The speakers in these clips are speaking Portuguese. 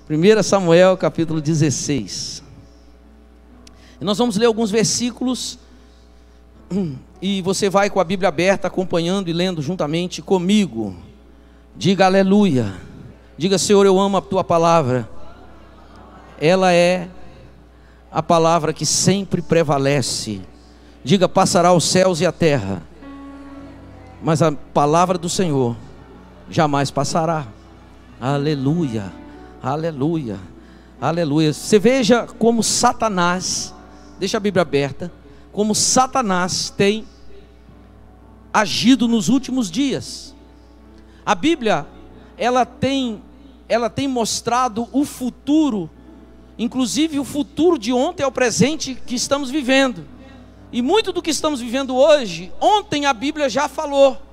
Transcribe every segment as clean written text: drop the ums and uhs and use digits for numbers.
1 Samuel capítulo 16. E nós vamos ler alguns versículos, e você vai com a Bíblia aberta, acompanhando e lendo juntamente comigo. Diga aleluia. Diga: Senhor, eu amo a tua palavra. Ela é a palavra que sempre prevalece. Diga: passará os céus e a terra, mas a palavra do Senhor jamais passará. Aleluia, aleluia, aleluia. Você veja como Satanás, deixa a Bíblia aberta, como Satanás tem agido nos últimos dias. A Bíblia, ela tem mostrado o futuro, inclusive o futuro de ontem é o presente que estamos vivendo. E muito do que estamos vivendo hoje, ontem a Bíblia já falou.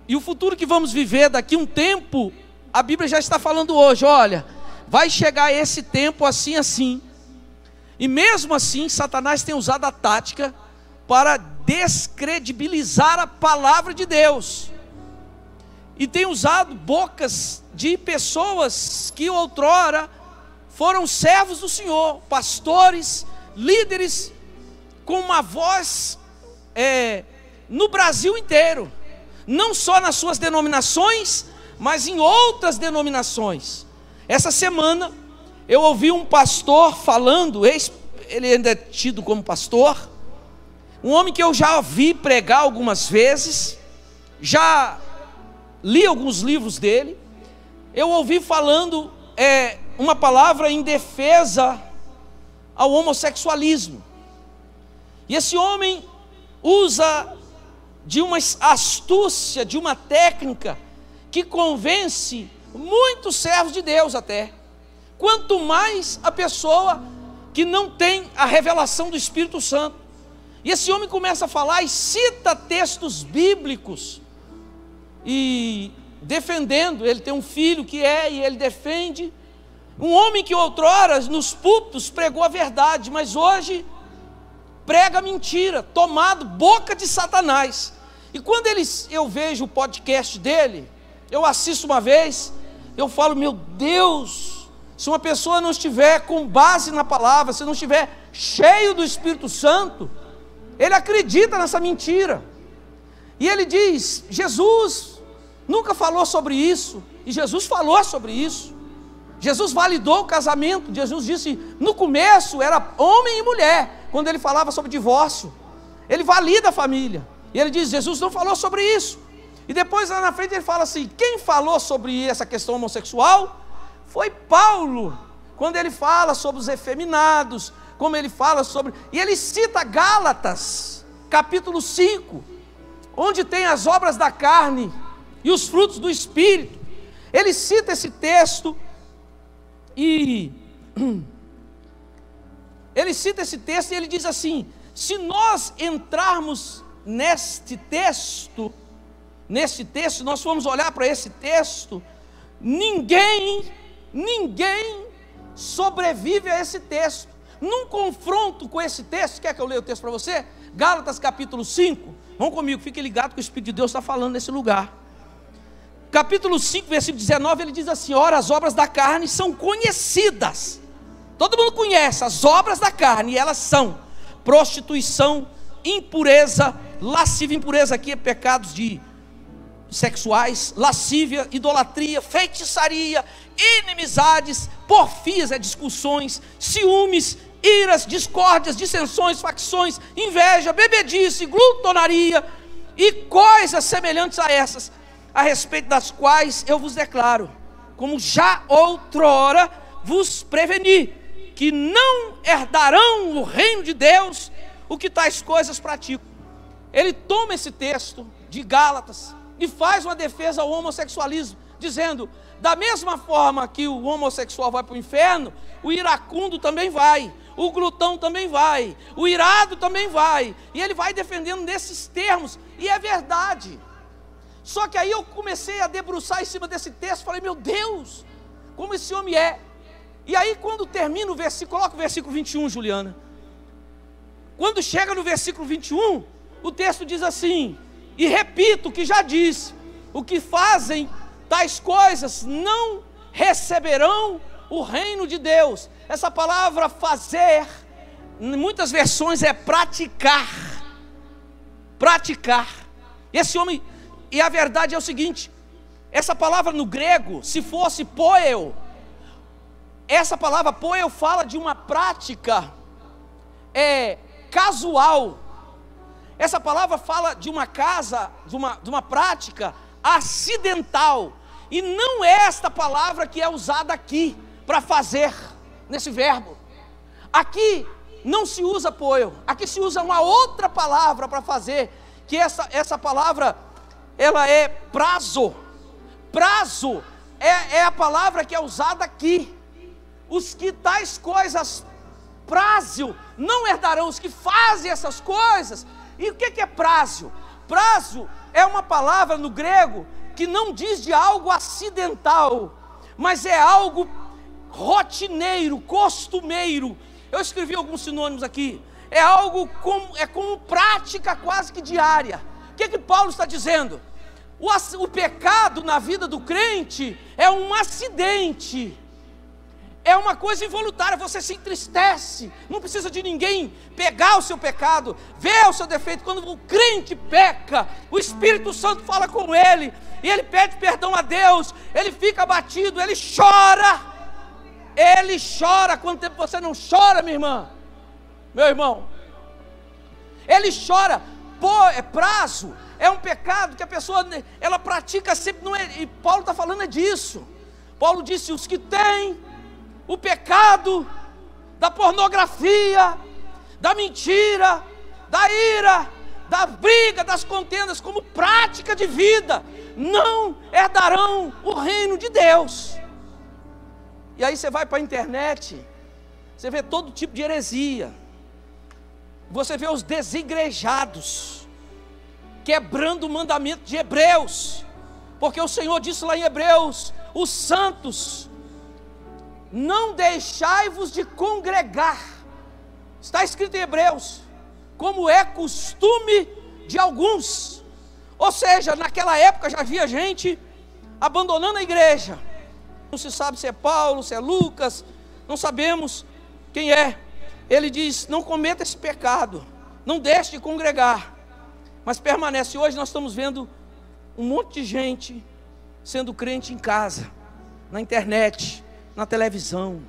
E o futuro que vamos viver daqui a um tempo, a Bíblia já está falando hoje. Olha, vai chegar esse tempo assim, assim. E mesmo assim, Satanás tem usado a tática para descredibilizar a palavra de Deus. E tem usado bocas de pessoas que outrora foram servos do Senhor, pastores, líderes, com uma voz no Brasil inteiro. Não só nas suas denominações, mas em outras denominações. Essa semana eu ouvi um pastor falando, ele ainda é tido como pastor, um homem que eu já vi pregar algumas vezes, já li alguns livros dele. Eu ouvi falando uma palavra em defesa ao homossexualismo. E esse homem usa de uma astúcia, de uma técnica que convence muitos servos de Deus até. Quanto mais a pessoa que não tem a revelação do Espírito Santo. E esse homem começa a falar e cita textos bíblicos, e defendendo. Ele tem um filho e ele defende. Um homem que outrora nos púlpitos pregou a verdade, mas hoje prega mentira, tomado boca de Satanás. E quando eu vejo o podcast dele, eu assisto uma vez, eu falo: meu Deus, se uma pessoa não estiver com base na palavra, se não estiver cheio do Espírito Santo, ele acredita nessa mentira. E ele diz: Jesus nunca falou sobre isso, e Jesus falou sobre isso. Jesus validou o casamento. Jesus disse, no começo era homem e mulher, quando ele falava sobre divórcio. Ele valida a família. E ele diz: Jesus não falou sobre isso. E depois lá na frente ele fala assim: quem falou sobre essa questão homossexual foi Paulo, quando ele fala sobre os efeminados, como ele fala sobre... E ele cita Gálatas, capítulo 5, onde tem as obras da carne e os frutos do Espírito. Ele cita esse texto e ele diz assim: se nós entrarmos neste texto, nós formos olhar para esse texto, ninguém sobrevive a esse texto. Num confronto com esse texto, quer que eu leia o texto para você? Gálatas capítulo 5, vão comigo, fique ligado que o Espírito de Deus está falando nesse lugar. Capítulo 5, versículo 19, ele diz assim: ora, as obras da carne são conhecidas. Todo mundo conhece as obras da carne, e elas são prostituição, impureza, lascívia. Impureza aqui é pecados sexuais, lascívia, idolatria, feitiçaria, inimizades, porfias, discussões, ciúmes, iras, discórdias, dissensões, facções, inveja, bebedice, glutonaria e coisas semelhantes a essas, a respeito das quais eu vos declaro, como já outrora vos preveni, que não herdarão o reino de Deus o que tais coisas praticam. Ele toma esse texto de Gálatas e faz uma defesa ao homossexualismo, dizendo: da mesma forma que o homossexual vai para o inferno, o iracundo também vai, o glutão também vai, o irado também vai. E ele vai defendendo nesses termos, e é verdade. Só que aí eu comecei a debruçar em cima desse texto, falei: meu Deus, como esse homem é. E aí quando termina o versículo, coloca o versículo 21, Juliana. Quando chega no versículo 21, o texto diz assim: e repito o que já disse, o que fazem tais coisas não receberão o reino de Deus. Essa palavra fazer, em muitas versões é praticar. Praticar. Esse homem, e a verdade é o seguinte, essa palavra no grego, se fosse poeu, essa palavra poeu fala de uma prática casual. Essa palavra fala de uma casa, de uma prática acidental. E não é esta palavra que é usada aqui para fazer, nesse verbo. Aqui não se usa poeu, aqui se usa uma outra palavra para fazer, que essa palavra, ela é prazo. Prazo é a palavra que é usada aqui. Os que tais coisas prazo não herdarão, os que fazem essas coisas. E o que é prazo? Prazo é uma palavra no grego que não diz de algo acidental, mas é algo rotineiro, costumeiro. Eu escrevi alguns sinônimos aqui. É algo como prática quase que diária. O que Paulo está dizendo? O pecado na vida do crente é um acidente, é uma coisa involuntária. Você se entristece, não precisa de ninguém pegar o seu pecado, ver o seu defeito. Quando o crente peca, o Espírito Santo fala com ele, e ele pede perdão a Deus, ele fica abatido, ele chora. Ele chora. Quanto tempo você não chora, minha irmã? Meu irmão, ele chora. Prazo é um pecado que a pessoa, ela pratica sempre, não é, e Paulo está falando disso. Paulo disse: os que têm o pecado da pornografia, da mentira, da ira, da briga, das contendas, como prática de vida, não herdarão o reino de Deus. E aí você vai para a internet, você vê todo tipo de heresia, você vê os desigrejados quebrando o mandamento de Hebreus, porque o Senhor disse lá em Hebreus: os santos, não deixai-vos de congregar. Está escrito em Hebreus, como é costume de alguns. Ou seja, naquela época já havia gente abandonando a igreja. Não se sabe se é Paulo, se é Lucas, não sabemos quem é. Ele diz: não cometa esse pecado, não deixe de congregar, mas permanece. Hoje nós estamos vendo um monte de gente sendo crente em casa, na internet, na televisão.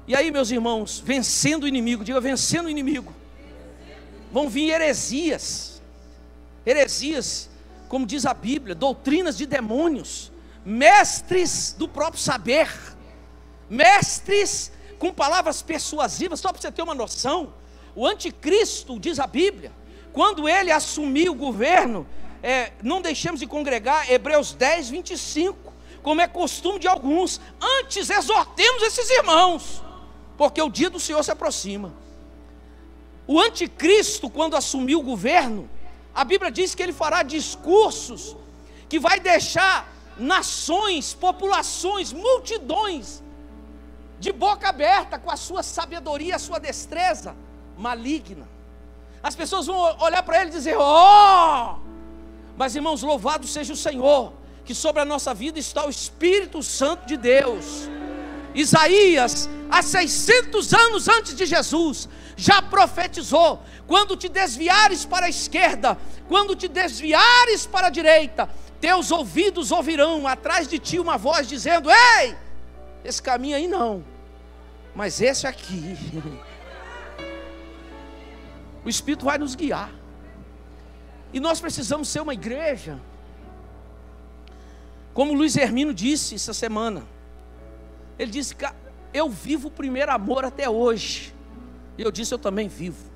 E aí, meus irmãos, vencendo o inimigo, diga vencendo o inimigo, vão vir heresias, como diz a Bíblia, doutrinas de demônios, mestres do próprio saber, mestres com palavras persuasivas. Só para você ter uma noção, o anticristo, diz a Bíblia, quando ele assumiu o governo, não deixemos de congregar, Hebreus 10, 25, como é costume de alguns, antes exortemos esses irmãos, porque o dia do Senhor se aproxima. O anticristo, quando assumiu o governo, a Bíblia diz que ele fará discursos que vai deixar nações, populações, multidões de boca aberta com a sua sabedoria, a sua destreza maligna. As pessoas vão olhar para ele e dizer: oh! Mas, irmãos, louvado seja o Senhor, que sobre a nossa vida está o Espírito Santo de Deus. Isaías, há 600 anos antes de Jesus, já profetizou: quando te desviares para a esquerda, quando te desviares para a direita, teus ouvidos ouvirão atrás de ti uma voz dizendo: ei, esse caminho aí não, mas esse aqui. O Espírito vai nos guiar. E nós precisamos ser uma igreja, como Luiz Hermino disse essa semana. Ele disse: eu vivo o primeiro amor até hoje. E eu disse: eu também vivo.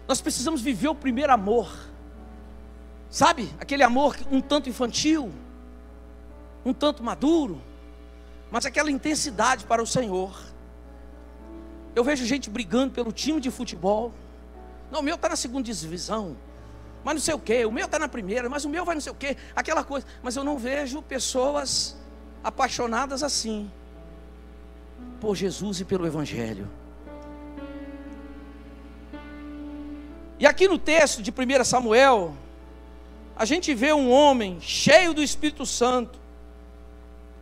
Nós precisamos viver o primeiro amor. Sabe, aquele amor um tanto infantil, um tanto maduro, mas aquela intensidade para o Senhor. Eu vejo gente brigando pelo time de futebol. Não, o meu está na segunda divisão, mas não sei o que, o meu está na primeira, mas o meu vai não sei o que, aquela coisa. Mas eu não vejo pessoas apaixonadas assim por Jesus e pelo Evangelho. E aqui no texto de 1 Samuel, a gente vê um homem cheio do Espírito Santo,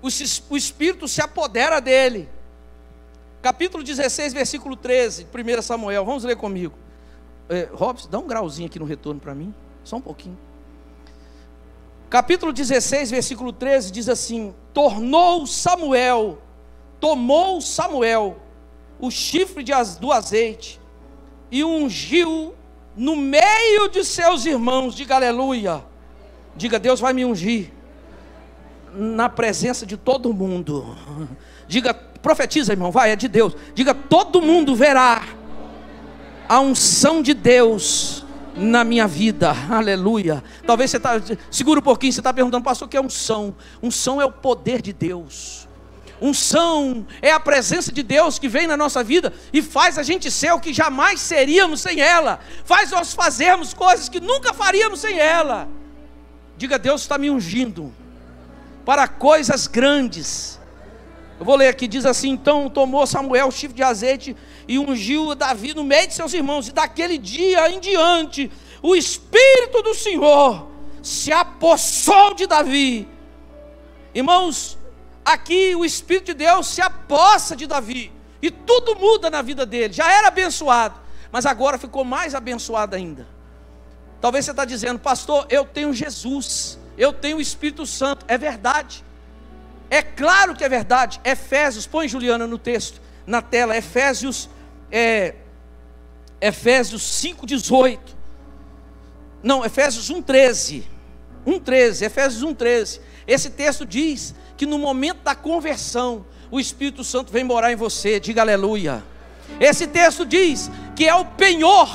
o Espírito se apodera dele. Capítulo 16, versículo 13, 1 Samuel, vamos ler comigo. Robson, dá um grauzinho aqui no retorno para mim, só um pouquinho. Capítulo 16, versículo 13, diz assim: tomou Samuel o chifre do azeite e ungiu no meio de seus irmãos. Diga aleluia. Diga, Deus vai me ungir na presença de todo mundo. Diga, profetiza, irmão, vai, é de Deus. Diga, todo mundo verá a unção de Deus na minha vida. Aleluia. Talvez você segura um pouquinho, você está perguntando, pastor, o que é unção? Unção é o poder de Deus. Unção é a presença de Deus que vem na nossa vida e faz a gente ser o que jamais seríamos sem ela. Faz nós fazermos coisas que nunca faríamos sem ela. Diga, Deus está me ungindo para coisas grandes. Eu vou ler aqui, diz assim: então tomou Samuel o chifre de azeite e ungiu Davi no meio de seus irmãos. E daquele dia em diante, o Espírito do Senhor se apossou de Davi. Irmãos, aqui o Espírito de Deus se apossa de Davi, e tudo muda na vida dele. Já era abençoado, mas agora ficou mais abençoado ainda. Talvez você está dizendo, pastor, eu tenho Jesus, eu tenho o Espírito Santo. É verdade, é claro que é verdade. Efésios, põe Juliana no texto, na tela, Efésios 5:18. Não, Efésios 1:13. Efésios 1:13. Esse texto diz que no momento da conversão, o Espírito Santo vem morar em você. Diga aleluia. Esse texto diz que é o penhor,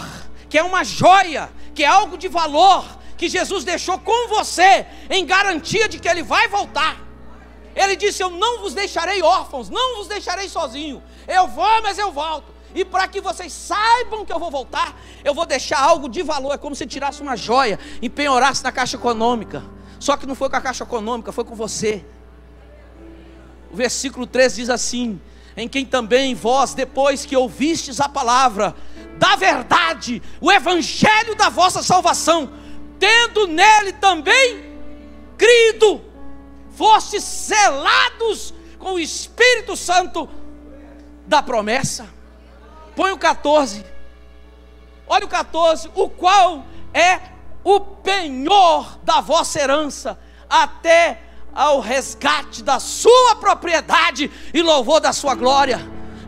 que é uma joia, que é algo de valor, que Jesus deixou com você, em garantia de que Ele vai voltar. Ele disse, eu não vos deixarei órfãos, não vos deixarei sozinho. Eu vou, mas eu volto. E para que vocês saibam que eu vou voltar, eu vou deixar algo de valor. É como se tirasse uma joia e penhorasse na caixa econômica. Só que não foi com a caixa econômica, foi com você. O versículo 13 diz assim: em quem também vós, depois que ouvistes a palavra da verdade, o evangelho da vossa salvação, tendo nele também crido, fostes selados com o Espírito Santo da promessa. Põe o 14. Olha o 14. O qual é o penhor da vossa herança, até ao resgate da sua propriedade e louvor da sua glória.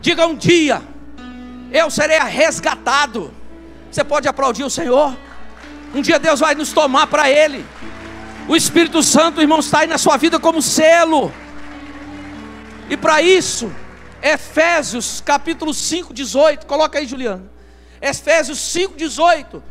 Diga, um dia eu serei resgatado. Você pode aplaudir o Senhor? Um dia Deus vai nos tomar para Ele. O Espírito Santo, irmão, está aí na sua vida como selo. E para isso, Efésios capítulo 5:18. Coloca aí, Juliana. Efésios 5:18.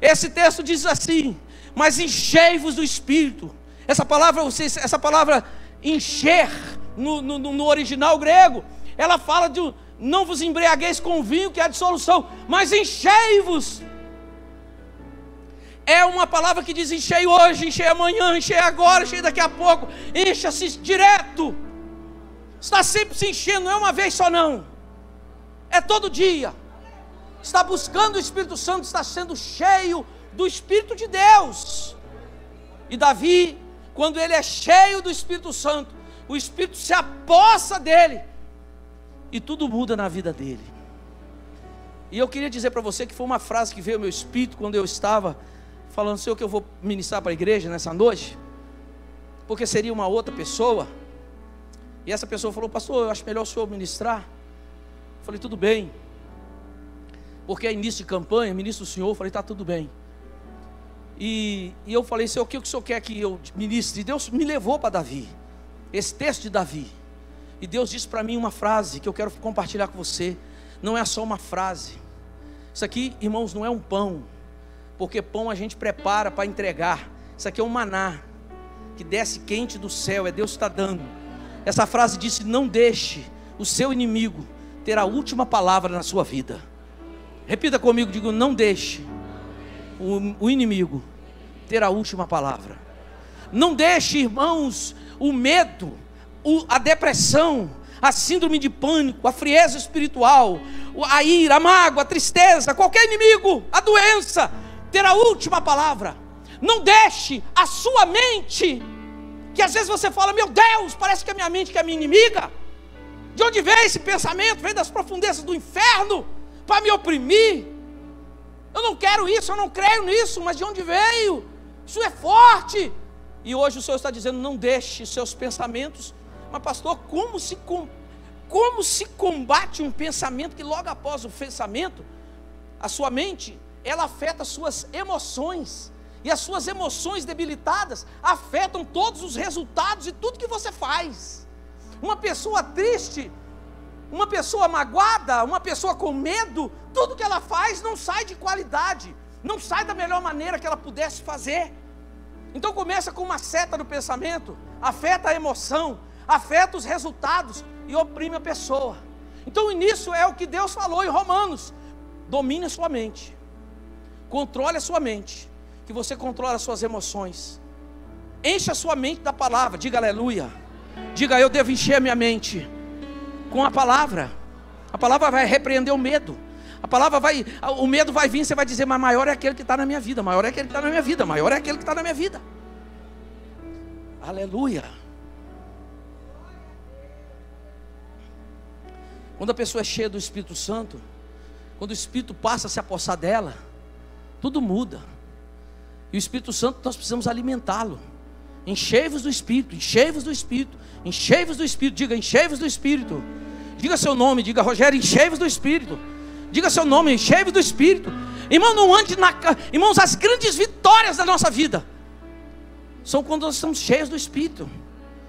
Esse texto diz assim: mas enchei-vos do Espírito. Essa palavra encher no original grego, ela fala de não vos embriagueis com vinho, que é a dissolução, mas enchei-vos. É uma palavra que diz enchei hoje, enchei amanhã, enchei agora, enchei daqui a pouco. Encha-se direto. Está sempre se enchendo, não é uma vez só não, é todo dia. Está buscando o Espírito Santo, está sendo cheio do Espírito de Deus. E Davi, quando ele é cheio do Espírito Santo, o Espírito se apossa dele e tudo muda na vida dele. E eu queria dizer para você que foi uma frase que veio ao meu espírito quando eu estava falando, Senhor, que eu vou ministrar para a igreja nessa noite, porque seria uma outra pessoa. E essa pessoa falou, pastor, eu acho melhor o senhor ministrar. Eu falei, tudo bem, porque é início de campanha, ministro do Senhor. Eu falei, está tudo bem. E eu falei, Senhor, o que o Senhor quer que eu ministre? E Deus me levou para Davi, esse texto de Davi. E Deus disse para mim uma frase que eu quero compartilhar com você. Não é só uma frase. Isso aqui, irmãos, não é um pão, porque pão a gente prepara para entregar. Isso aqui é um maná que desce quente do céu, é Deus que está dando. Essa frase disse, não deixe o seu inimigo ter a última palavra na sua vida. Repita comigo, digo, não deixe o inimigo ter a última palavra. Não deixe, irmãos, o medo, a depressão, a síndrome de pânico, a frieza espiritual, a ira, a mágoa, a tristeza, qualquer inimigo, a doença, ter a última palavra. Não deixe a sua mente que às vezes você fala: meu Deus, parece que a minha mente que é minha inimiga. De onde vem esse pensamento? Vem das profundezas do inferno para me oprimir. Eu não quero isso, eu não creio nisso, mas de onde veio? Isso é forte. E hoje o Senhor está dizendo: não deixe seus pensamentos. Mas pastor, como se combate um pensamento que logo após o pensamento, a sua mente, ela afeta as suas emoções, e as suas emoções debilitadas afetam todos os resultados e tudo que você faz. Uma pessoa triste, uma pessoa magoada, uma pessoa com medo, tudo que ela faz não sai de qualidade, não sai da melhor maneira que ela pudesse fazer. Então começa com uma seta no pensamento, afeta a emoção, afeta os resultados e oprime a pessoa. Então nisso é o que Deus falou em Romanos: domine a sua mente, controle a sua mente, que você controla as suas emoções. Encha a sua mente da palavra, diga aleluia. Diga: eu devo encher a minha mente com a palavra. A palavra vai repreender o medo. O medo vai vir, você vai dizer: mas maior é aquele que está na minha vida, maior é aquele que está na minha vida, maior é aquele que está na minha vida. Aleluia. Quando a pessoa é cheia do Espírito Santo, quando o Espírito passa a se apossar dela, tudo muda. E o Espírito Santo, nós precisamos alimentá-lo. Enchei-vos do Espírito, enchei-vos do Espírito, enchei-vos do Espírito. Diga: enchei-vos do Espírito. Diga seu nome, diga: Rogério, enchei-vos do Espírito. Diga seu nome: enchei-vos do Espírito. Irmão, não ande irmãos, as grandes vitórias da nossa vida são quando nós estamos cheios do Espírito.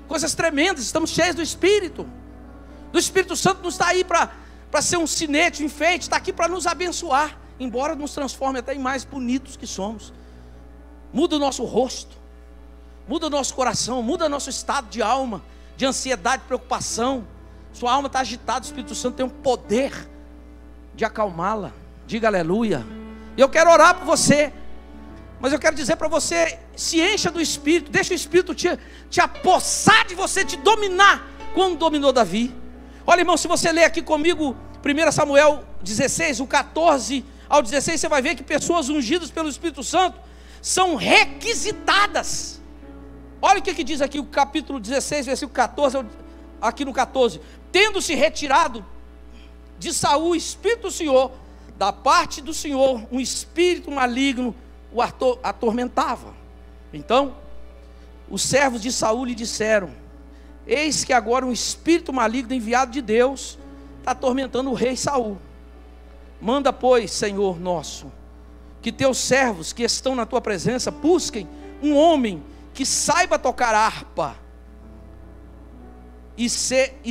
Coisas tremendas, estamos cheios do Espírito. Do Espírito Santo não está aí para ser um sinete, um enfeite, está aqui para nos abençoar, embora nos transforme até em mais bonitos que somos. Muda o nosso rosto, muda o nosso coração, muda o nosso estado de alma, de ansiedade, preocupação. Sua alma está agitada, o Espírito Santo tem um poder de acalmá-la. Diga aleluia. E eu quero orar por você, mas eu quero dizer para você: se encha do Espírito, deixa o Espírito te apossar de você, te dominar, como dominou Davi. Olha, irmão, se você ler aqui comigo 1 Samuel 16, o 14 ao 16, você vai ver que pessoas ungidas pelo Espírito Santo são requisitadas. Olha o que diz aqui o capítulo 16, versículo 14, aqui no 14: tendo-se retirado de Saul o Espírito do Senhor, da parte do Senhor um espírito maligno o atormentava. Então os servos de Saul lhe disseram: eis que agora um espírito maligno enviado de Deus está atormentando o rei Saul. Manda, pois, Senhor nosso, que teus servos que estão na tua presença busquem um homem que saiba tocar harpa. E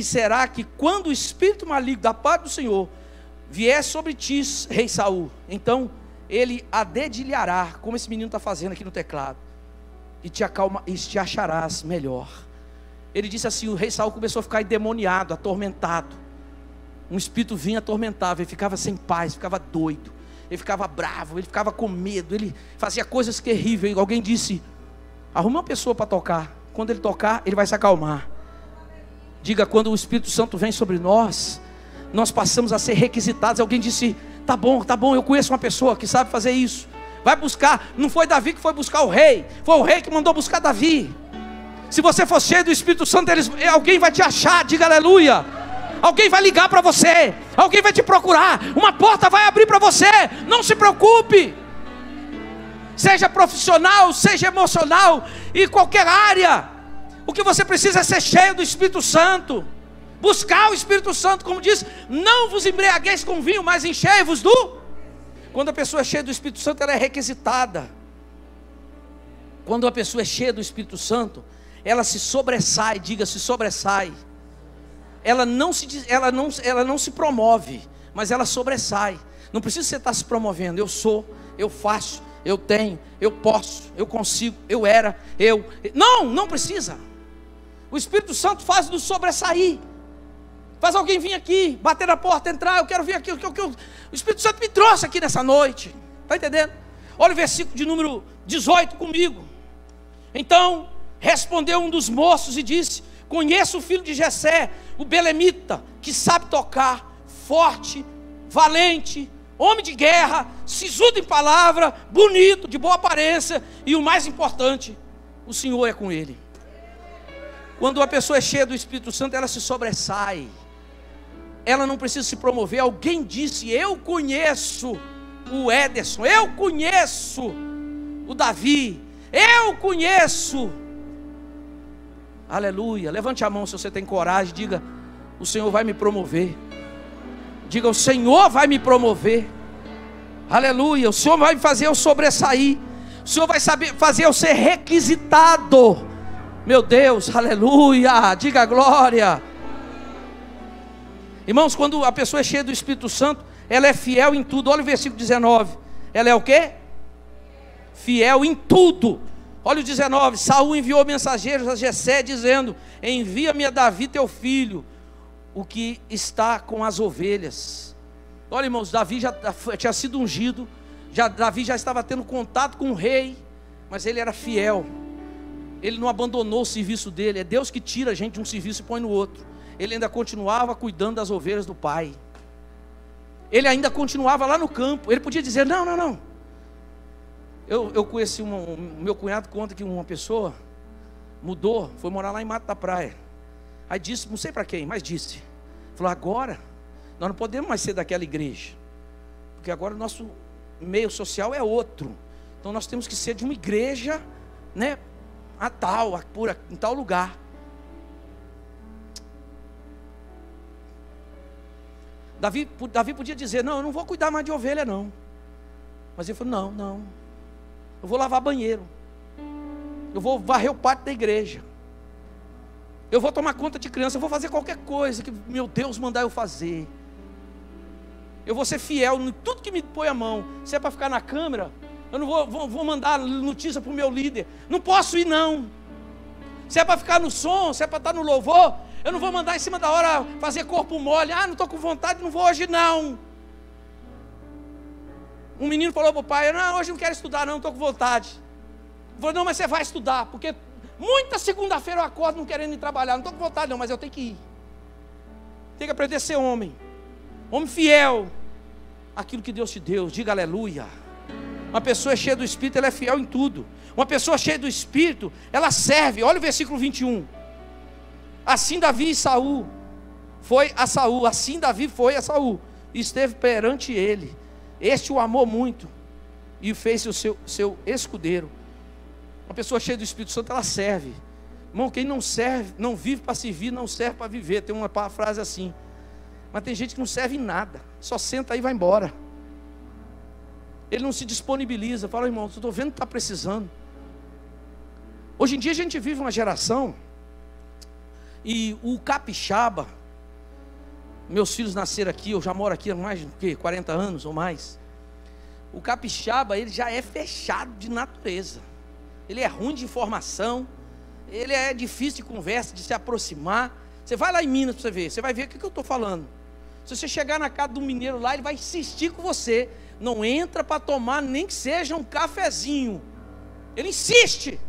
será que quando o espírito maligno da parte do Senhor vier sobre ti, rei Saul, então ele a dedilhará, como esse menino está fazendo aqui no teclado, e te acalma, e te acharás melhor. Ele disse assim: o rei Saul começou a ficar endemoniado, atormentado. Um espírito vinha atormentava, ele ficava sem paz, ficava doido, ele ficava bravo, ele ficava com medo, ele fazia coisas terríveis. Alguém disse: arruma uma pessoa para tocar, quando ele tocar, ele vai se acalmar. Diga: quando o Espírito Santo vem sobre nós, nós passamos a ser requisitados. Alguém disse: tá bom, eu conheço uma pessoa que sabe fazer isso. Vai buscar. Não foi Davi que foi buscar o rei, foi o rei que mandou buscar Davi. Se você for cheio do Espírito Santo, alguém vai te achar. Diga aleluia. Alguém vai ligar para você, alguém vai te procurar, uma porta vai abrir para você. Não se preocupe. Seja profissional, seja emocional, e qualquer área, o que você precisa é ser cheio do Espírito Santo. Buscar o Espírito Santo, como diz: não vos embriagueis com vinho, mas enchei-vos do... Quando a pessoa é cheia do Espírito Santo, ela é requisitada. Quando a pessoa é cheia do Espírito Santo, ela se sobressai. Diga: se sobressai. Ela não se promove, mas ela sobressai. Não precisa você estar se promovendo: eu sou, eu faço, eu tenho, eu posso, eu consigo, eu era, eu... Não precisa. O Espírito Santo faz nos sobressair. Faz alguém vir aqui, bater na porta, entrar: eu quero vir aqui, o Espírito Santo me trouxe aqui nessa noite. Está entendendo? Olha o versículo de número 18 comigo. Então respondeu um dos moços e disse: conheço o filho de Jessé, o belemita, que sabe tocar, forte, valente, homem de guerra, sisudo em palavra, bonito, de boa aparência, e o mais importante, o Senhor é com ele. Quando a pessoa é cheia do Espírito Santo, ela se sobressai. Ela não precisa se promover. Alguém disse: eu conheço o Ederson, eu conheço o Davi, eu conheço. Aleluia. Levante a mão se você tem coragem. Diga: o Senhor vai me promover. Diga: o Senhor vai me promover. Aleluia. O Senhor vai fazer eu sobressair. O Senhor vai fazer eu ser requisitado. Meu Deus, aleluia. Diga glória. Irmãos, quando a pessoa é cheia do Espírito Santo, ela é fiel em tudo. Olha o versículo 19. Ela é o quê? Fiel em tudo. Olha o 19. Saul enviou mensageiros a Jessé dizendo: envia-me a Davi teu filho, o que está com as ovelhas. Olha, irmãos, Davi já tinha sido ungido, Davi já estava tendo contato com o rei, mas ele era fiel. Ele não abandonou o serviço dele. É Deus que tira a gente de um serviço e põe no outro. Ele ainda continuava cuidando das ovelhas do pai. Ele ainda continuava lá no campo. Ele podia dizer: não. Eu conheci meu cunhado conta que uma pessoa mudou, foi morar lá em Mato da Praia. Aí disse, não sei para quem, mas disse, falou: agora nós não podemos mais ser daquela igreja, porque agora o nosso meio social é outro. Então nós temos que ser de uma igreja, né, em tal lugar. Davi podia dizer: não, eu não vou cuidar mais de ovelha não. Mas ele falou: não, eu vou lavar banheiro, eu vou varrer o pátio da igreja, eu vou tomar conta de criança, eu vou fazer qualquer coisa que meu Deus mandar eu fazer. Eu vou ser fiel em tudo que me põe a mão. Se é para ficar na câmera, eu não vou mandar notícia para o meu líder, não posso ir não. Se é para ficar no som, se é para estar no louvor, eu não vou mandar em cima da hora fazer corpo mole. Não estou com vontade, não vou hoje não. Um menino falou para o pai: não, hoje não quero estudar não, estou com vontade. Ele falou: não, mas você vai estudar, porque muita segunda-feira eu acordo não querendo ir trabalhar, não estou com vontade não, mas eu tenho que ir. Tem que aprender a ser homem fiel àquilo que Deus te deu. Diga aleluia. Uma pessoa cheia do Espírito, ela é fiel em tudo. Uma pessoa cheia do Espírito, ela serve. Olha o versículo 21. Assim Davi foi a Saul, e esteve perante ele. Este o amou muito e fez o seu escudeiro. Uma pessoa cheia do Espírito Santo, ela serve. Irmão, quem não serve, não vive para servir, não serve para viver. Tem uma frase assim. Mas tem gente que não serve em nada, só senta aí e vai embora. Ele não se disponibiliza. Fala: irmão, estou vendo que está precisando. Hoje em dia a gente vive uma geração, e o capixaba, meus filhos nasceram aqui, eu já moro aqui há mais de 40 anos ou mais. O capixaba, ele já é fechado de natureza. Ele é ruim de informação, ele é difícil de conversa, de se aproximar. Você vai lá em Minas para você ver, você vai ver o que eu estou falando. Se você chegar na casa do mineiro lá, ele vai insistir com você. Não entra para tomar nem que seja um cafezinho. Ele insiste.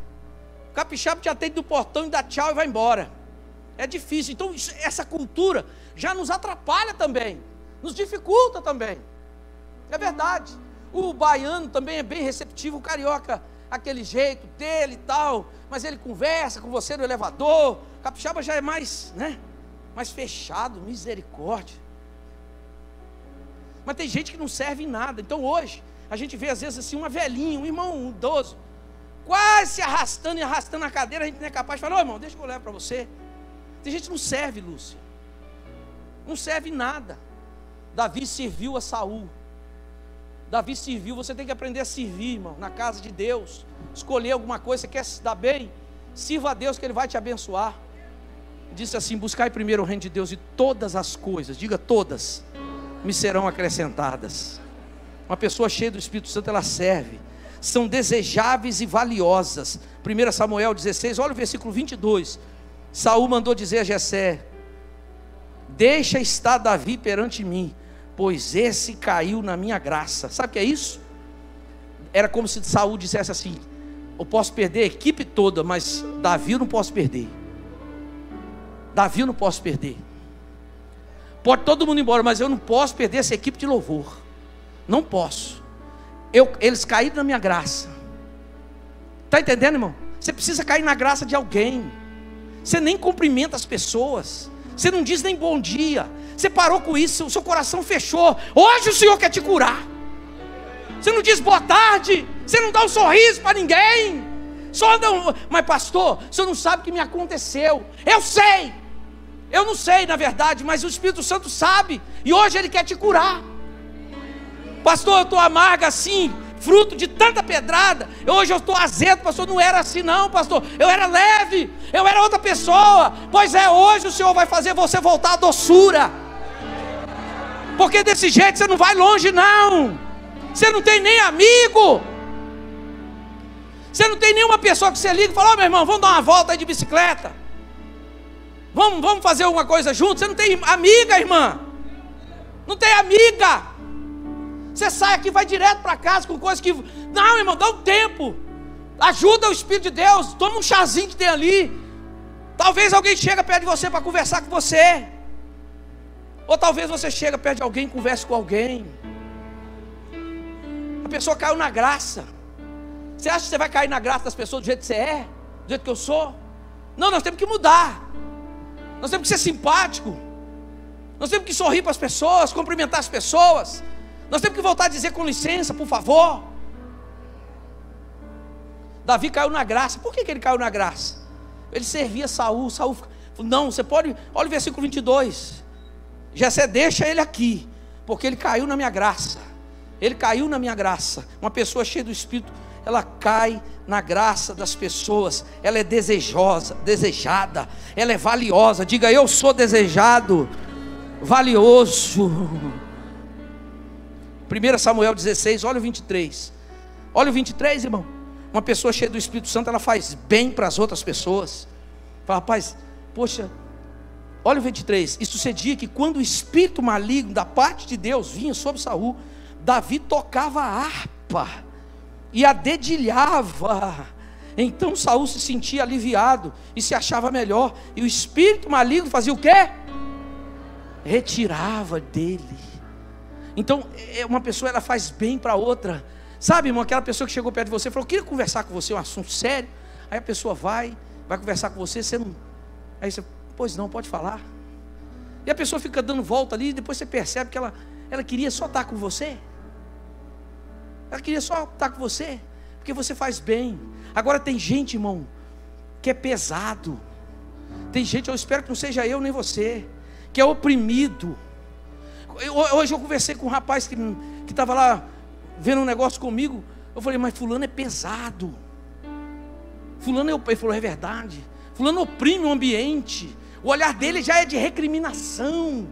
O capixaba te atende do portão e dá tchau e vai embora. É difícil. Então essa cultura já nos atrapalha também, nos dificulta também. É verdade. O baiano também é bem receptivo. O carioca, aquele jeito dele e tal, mas ele conversa com você no elevador. O capixaba já é mais, né, mais fechado. Misericórdia. Mas tem gente que não serve em nada. Então hoje a gente vê às vezes assim uma velhinha, um irmão, um idoso, quase se arrastando e arrastando a cadeira. A gente não é capaz de falar: ô irmão, deixa que eu levo para você. Tem gente que não serve, Lúcia, não serve em nada. Davi serviu a Saul. Davi serviu. Você tem que aprender a servir, irmão, na casa de Deus. Escolher alguma coisa, você quer se dar bem, sirva a Deus que Ele vai te abençoar. Disse assim: buscai primeiro o reino de Deus, e todas as coisas, diga todas, me serão acrescentadas. Uma pessoa cheia do Espírito Santo, ela serve. São desejáveis e valiosas. 1 Samuel 16, olha o versículo 22. Saul mandou dizer a Jessé: deixa estar Davi perante mim, pois esse caiu na minha graça. Sabe o que é isso? Era como se Saul dissesse assim: eu posso perder a equipe toda, mas Davi eu não posso perder. Davi eu não posso perder. Pode todo mundo ir embora, mas eu não posso perder essa equipe de louvor. Não posso. Eles caíram na minha graça. Está entendendo, irmão? Você precisa cair na graça de alguém. Você nem cumprimenta as pessoas. Você não diz nem bom dia. Você parou com isso, o seu coração fechou. Hoje o Senhor quer te curar. Você não diz boa tarde. Você não dá um sorriso para ninguém. Só anda Mas pastor, o senhor não sabe o que me aconteceu. Eu sei. Eu não sei na verdade, mas o Espírito Santo sabe. E hoje Ele quer te curar. Pastor, eu estou amarga assim, fruto de tanta pedrada. Hoje eu estou azedo, pastor. Não era assim não, pastor. Eu era leve, eu era outra pessoa. Pois é, hoje o Senhor vai fazer você voltar à doçura. Porque desse jeito você não vai longe não. Você não tem nem amigo. Você não tem nenhuma pessoa que você liga e fala: meu irmão, vamos dar uma volta aí de bicicleta. Vamos fazer alguma coisa junto. Você não tem amiga, irmã. Não tem amiga. Você sai aqui, vai direto para casa com coisas que... Não, irmão, dá um tempo. Ajuda o Espírito de Deus. Toma um chazinho que tem ali. Talvez alguém chegue perto de você para conversar com você. Ou talvez você chegue perto de alguém e converse com alguém. A pessoa caiu na graça. Você acha que você vai cair na graça das pessoas do jeito que você é? Do jeito que eu sou? Não, nós temos que mudar. Nós temos que ser simpático. Nós temos que sorrir para as pessoas, cumprimentar as pessoas. Nós temos que voltar a dizer com licença, por favor. Davi caiu na graça. Por que ele caiu na graça? Ele servia Saul. Saul falou: não, você pode... Olha o versículo 22. Jessé, deixa ele aqui, porque ele caiu na minha graça. Ele caiu na minha graça. Uma pessoa cheia do Espírito, ela cai na graça das pessoas. Ela é desejada. Ela é valiosa. Diga: eu sou desejado, valioso. 1 Samuel 16, olha o 23. Olha o 23, irmão. Uma pessoa cheia do Espírito Santo, ela faz bem para as outras pessoas. Fala: rapaz, poxa, olha o 23. E sucedia que quando o espírito maligno da parte de Deus vinha sobre Saul, Davi tocava a harpa e a dedilhava. Então Saul se sentia aliviado e se achava melhor. E o espírito maligno fazia o quê? Retirava dele. Então uma pessoa, ela faz bem para outra. Sabe, irmão, aquela pessoa que chegou perto de você e falou: eu queria conversar com você, um assunto sério. Aí a pessoa vai conversar com você, você não... Aí você: pois não, pode falar. E a pessoa fica dando volta ali, e depois você percebe que ela queria só estar com você. Ela queria só estar com você, porque você faz bem. Agora tem gente, irmão, que é pesado. Tem gente, eu espero que não seja eu nem você, que é oprimido. Hoje eu conversei com um rapaz que estava lá vendo um negócio comigo. Eu falei: mas fulano é pesado. Fulano ele falou: é verdade. Fulano oprime o ambiente. O olhar dele já é de recriminação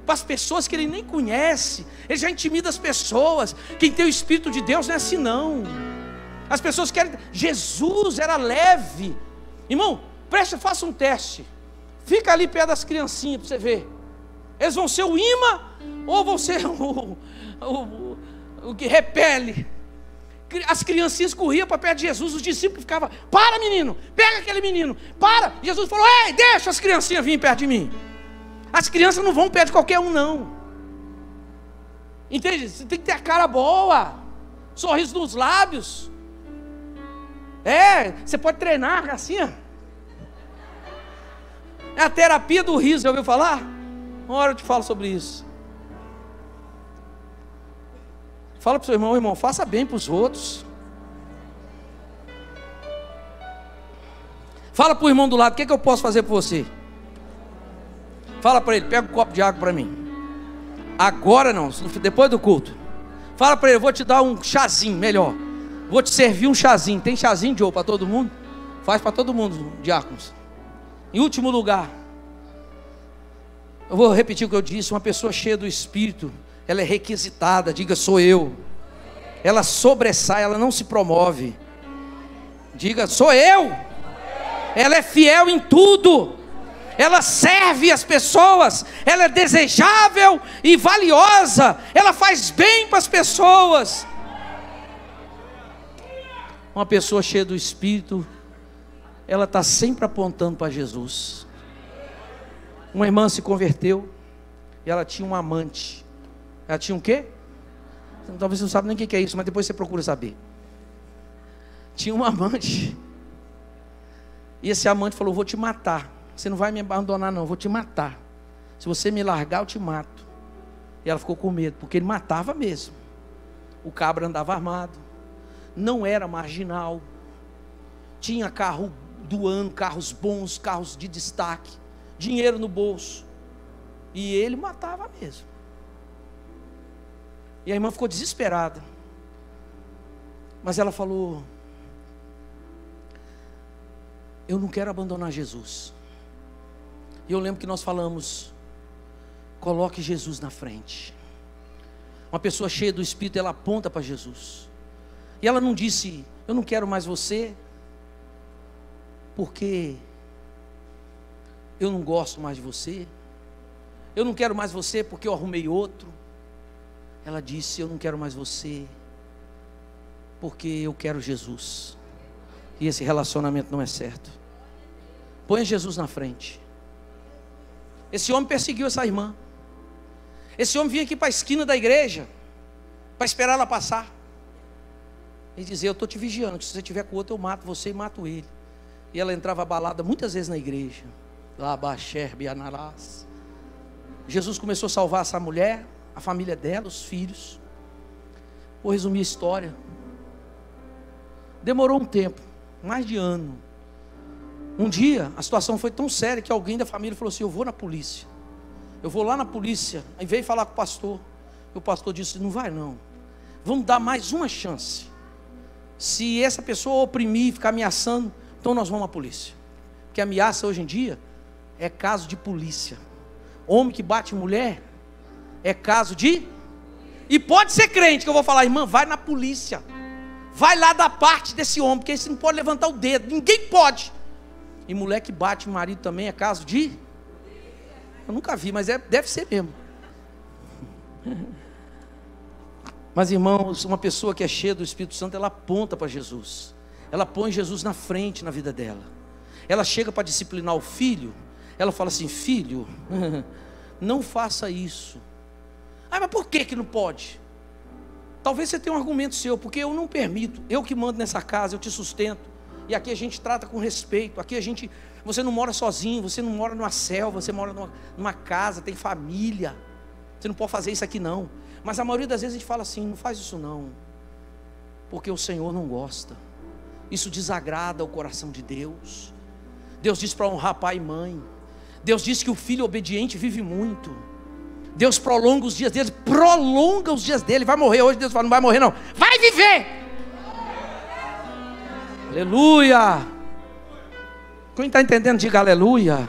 para as pessoas que ele nem conhece. Ele já intimida as pessoas. Quem tem o Espírito de Deus não é assim não. As pessoas querem... Jesus era leve. Irmão, faça um teste. Fica ali perto das criancinhas para você ver. Eles vão ser o imã ou vão ser o que repele? As criancinhas corriam para perto de Jesus. Os discípulos ficavam: para, menino, pega aquele menino, para. Jesus falou: ei, deixa as criancinhas virem perto de mim. As crianças não vão perto de qualquer um não. Entende? Você tem que ter a cara boa, sorriso nos lábios. Você pode treinar assim, ó. É a terapia do riso, já ouviu falar? Uma hora eu te falo sobre isso. Fala para o seu irmão: irmão, faça bem para os outros. Fala para o irmão do lado: o que eu posso fazer por você? Fala para ele: pega um copo de água para mim. Agora não, depois do culto. Fala para ele: eu vou te dar um chazinho melhor. Vou te servir um chazinho. Tem chazinho de ouro para todo mundo? Faz para todo mundo, diáconos. Em último lugar, eu vou repetir o que eu disse: uma pessoa cheia do Espírito, ela é requisitada. Diga: sou eu. Ela sobressai, ela não se promove. Diga: sou eu. Ela é fiel em tudo. Ela serve as pessoas. Ela é desejável e valiosa. Ela faz bem para as pessoas. Uma pessoa cheia do Espírito, ela está sempre apontando para Jesus. Uma irmã se converteu e ela tinha um amante. Ela tinha um quê? Talvez você não saiba nem o que é isso, mas depois você procura saber. Tinha um amante. E esse amante falou: vou te matar você não vai me abandonar não, eu vou te matar. Se você me largar, eu te mato. E ela ficou com medo, porque ele matava mesmo. O cabra andava armado, não era marginal, tinha carro do ano, carros bons, carros de destaque, dinheiro no bolso. E ele matava mesmo. E a irmã ficou desesperada. Mas ela falou: eu não quero abandonar Jesus. E eu lembro que nós falamos: coloque Jesus na frente. Uma pessoa cheia do Espírito, ela aponta para Jesus. E ela não disse: eu não quero mais você, porque eu não gosto mais de você. Eu não quero mais você porque eu arrumei outro. Ela disse: eu não quero mais você, porque eu quero Jesus. E esse relacionamento não é certo. Põe Jesus na frente. Esse homem perseguiu essa irmã. Esse homem vinha aqui para a esquina da igreja, para esperar ela passar. Ele dizia: eu estou te vigiando, que se você estiver com o outro eu mato você e mato ele. E ela entrava abalada muitas vezes na igreja. Jesus começou a salvar essa mulher, a família dela, os filhos. Vou resumir a história. Demorou um tempo, mais de ano. Um dia, a situação foi tão séria que alguém da família falou assim: eu vou na polícia. Eu vou lá na polícia. Aí veio falar com o pastor. E o pastor disse: não vai não. Vamos dar mais uma chance. Se essa pessoa oprimir, ficar ameaçando, então nós vamos à polícia. Porque ameaça hoje em dia é caso de polícia. Homem que bate mulher é caso de... E pode ser crente que eu vou falar: irmã, vai na polícia. Vai lá da parte desse homem, porque você não pode levantar o dedo. Ninguém pode. E mulher que bate marido também é caso de... Eu nunca vi, mas deve ser mesmo. Mas irmãos, uma pessoa que é cheia do Espírito Santo, ela aponta para Jesus. Ela põe Jesus na frente na vida dela. Ela chega para disciplinar o filho. Ela fala assim: filho, não faça isso. Ah, mas por que não pode? Talvez você tenha um argumento seu, porque eu não permito. Eu que mando nessa casa, eu te sustento. E aqui a gente trata com respeito. Aqui você não mora sozinho, você não mora numa selva, você mora numa casa, tem família. Você não pode fazer isso aqui não. Mas a maioria das vezes a gente fala assim: não faz isso não, porque o Senhor não gosta. Isso desagrada o coração de Deus. Deus diz para honrar pai e mãe. Deus diz que o filho obediente vive muito. Deus prolonga os dias dele. Prolonga os dias dele. Vai morrer hoje, Deus fala: não vai morrer não, vai viver. Aleluia. Quem está entendendo, diga aleluia.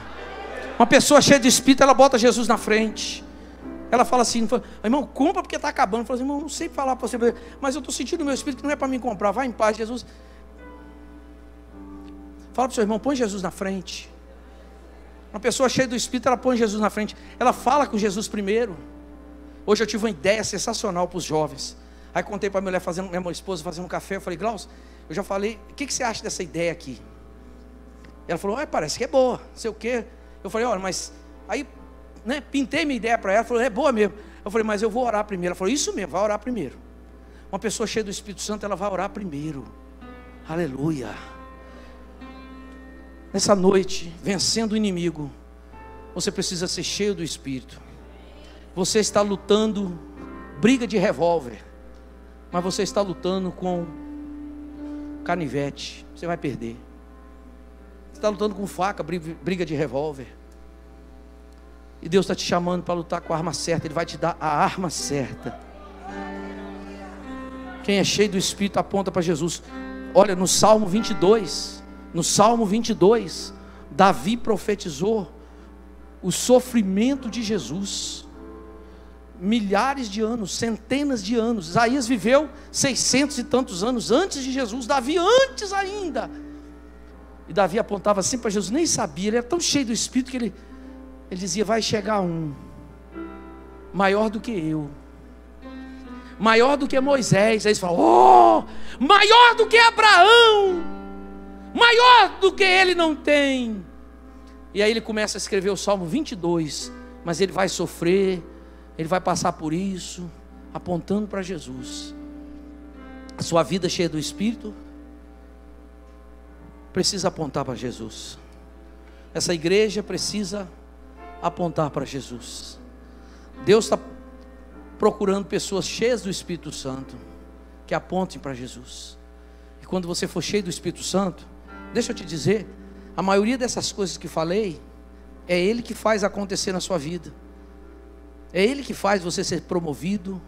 Uma pessoa cheia de Espírito, ela bota Jesus na frente. Ela fala assim: irmão, compra porque está acabando. Fala assim: irmão, não sei falar para você, mas eu estou sentindo no meu espírito que não é para mim comprar. Vai em paz, Jesus. Fala para o seu irmão: põe Jesus na frente. Uma pessoa cheia do Espírito, ela põe Jesus na frente. Ela fala com Jesus primeiro. Hoje eu tive uma ideia sensacional para os jovens. Aí contei para minha esposa fazendo um café. Eu falei: Glaucio, eu já falei, o que você acha dessa ideia aqui? Ela falou: parece que é boa, não sei o quê. Eu falei: olha, mas aí, né, pintei minha ideia para ela. Ela falou: é boa mesmo. Eu falei: mas eu vou orar primeiro. Ela falou: isso mesmo, vai orar primeiro. Uma pessoa cheia do Espírito Santo, ela vai orar primeiro. Aleluia. Nessa noite, vencendo o inimigo, você precisa ser cheio do Espírito. Você está lutando briga de revólver, mas você está lutando com canivete. Você vai perder. Você está lutando com faca, briga de revólver. E Deus está te chamando para lutar com a arma certa. Ele vai te dar a arma certa. Quem é cheio do Espírito aponta para Jesus. Olha, no Salmo 22, Davi profetizou o sofrimento de Jesus. Milhares de anos, centenas de anos. Isaías viveu 600 e tantos anos antes de Jesus. Davi antes ainda. E Davi apontava assim para Jesus, nem sabia. Ele era tão cheio do Espírito que ele dizia: vai chegar um maior do que eu, maior do que Moisés. Aí eles falam: oh, maior do que Abraão, maior do que ele não tem. E aí ele começa a escrever o Salmo 22. Mas ele vai sofrer, ele vai passar por isso, apontando para Jesus. A sua vida cheia do Espírito precisa apontar para Jesus. Essa igreja precisa apontar para Jesus. Deus está procurando pessoas cheias do Espírito Santo, que apontem para Jesus. E quando você for cheio do Espírito Santo, deixa eu te dizer, a maioria dessas coisas que falei, é Ele que faz acontecer na sua vida. É Ele que faz você ser promovido,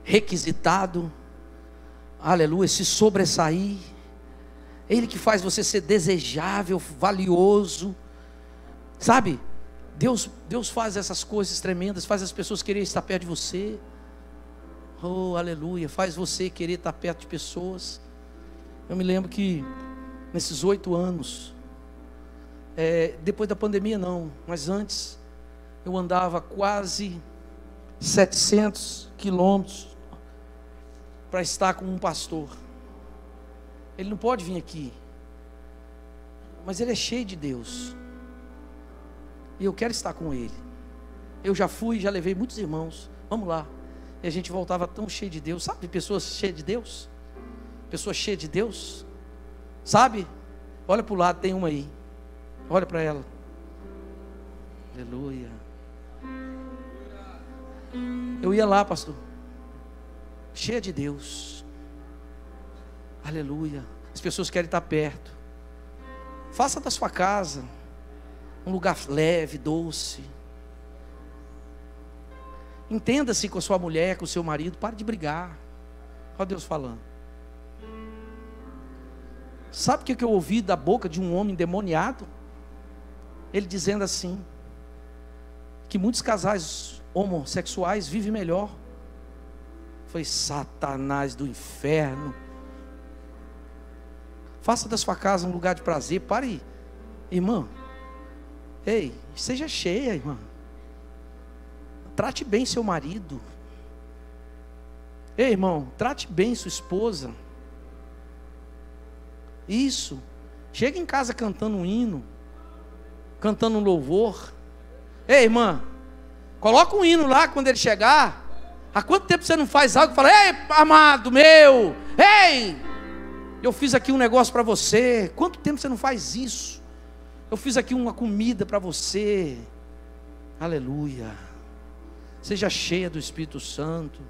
requisitado, aleluia, se sobressair. É Ele que faz você ser desejável, valioso, sabe? Deus faz essas coisas tremendas, faz as pessoas quererem estar perto de você. Oh, aleluia, faz você querer estar perto de pessoas. Eu me lembro que nesses 8 anos, depois da pandemia não, mas antes, eu andava quase 700 quilômetros para estar com um pastor. Ele não pode vir aqui, mas ele é cheio de Deus, e eu quero estar com ele. Eu já fui, já levei muitos irmãos, vamos lá. E a gente voltava tão cheio de Deus, sabe, pessoas cheias de Deus, pessoa cheia de Deus, sabe, olha para o lado, tem uma aí, olha para ela, aleluia. Eu ia lá, pastor, cheia de Deus, aleluia. As pessoas querem estar perto. Faça da sua casa um lugar leve, doce. Entenda-se com a sua mulher, com o seu marido. Pare de brigar. Olha Deus falando. Sabe o que eu ouvi da boca de um homem endemoniado? Ele dizendo assim, que muitos casais homossexuais vivem melhor. Foi Satanás do inferno. Faça da sua casa um lugar de prazer. Pare, irmã. Ei, seja cheia, irmã. Trate bem seu marido. Ei, irmão, trate bem sua esposa. Isso. Chega em casa cantando um hino, cantando um louvor. Ei, irmã, coloca um hino lá quando ele chegar. Há quanto tempo você não faz algo e fala: ei, amado meu, ei, eu fiz aqui um negócio para você. Quanto tempo você não faz isso? Eu fiz aqui uma comida para você. Aleluia. Seja cheia do Espírito Santo.